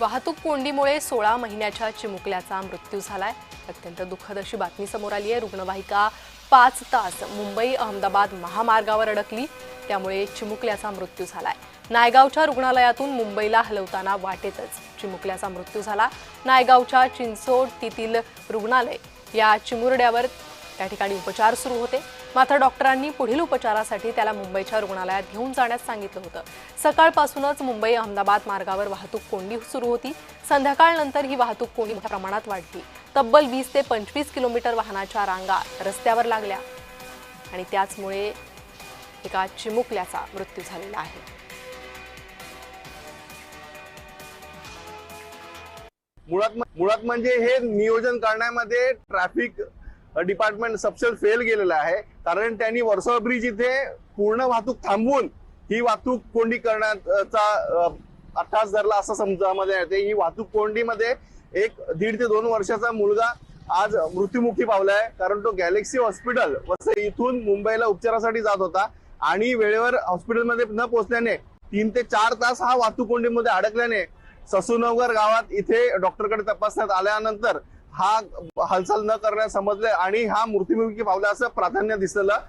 वाहतूक कोंडीमुळे 16 महिन्याच्या चिमुकल्याचा मृत्यू झालाय। अत्यंत दुःखद अशी बातमी समोर आली आहे। रुग्णवाहिका 5 तास मुंबई अहमदाबाद महामार्गावर अडकली, त्यामुळे चिमुकल्याचा मृत्यू झालाय। नायगावच्या रुग्णालयातून मुंबईला हलवताना वाटेतच चिमुकल्याचा मृत्यू झाला। नायगावच्या चिंचोटीतील रुग्णालय या चिमुरड्यावर त्या ठिकाणी उपचार सुरू होते, मात्र डॉक्टरांनी पुढील उपचारासाठी त्याला मुंबईच्या रुग्णालयात घेऊन जाण्यास सांगितलं होतं। सकाळपासूनच मुंबई अहमदाबाद मार्गावर वाहतूक कोंडी सुरू होती। संध्याकाळनंतर ही वाहतूक कोंडी मोठ्या प्रमाणात वाढली। तब्बल 20 ते 25 किलोमीटर वाहनाच्या रांगा रस्त्यावर लागल्या आणि त्याचमुळे एका चिमुकल्याचा मृत्यू झालेला आहे। मुळात म्हणजे हे नियोजन करण्यामध्ये ट्रॅफिक डिपार्टमेंट सबसेल फेल गेलेलं आहे। कारण त्यांनी वर्सोवा ब्रिज इथे पूर्ण वाहतूक थांबवून ही वाहतूक कोंडी करण्याचा अट्टास धरला असं समजामध्ये येते। ही वाहतूक कोंडीमध्ये एक 1.5 ते 2 वर्षाचा मुलगा आज मृत्युमुखी पावलाय, कारण तो गॅलेक्सी हॉस्पिटल वसई इथून मुंबईला उपचारासाठी जात होता आणि वेळेवर हॉस्पिटलमध्ये न पोहोचल्याने 3 ते 4 तास हा वाहतूक कोंडीमध्ये अडकल्याने ससूनगर गावात इथे डॉक्टरकडे तपासण्यात आल्यानंतर हा हालचाल न करण्यास समजले आणि हा मृत्युमुखी पावला असं प्राधान्य दिसलेलं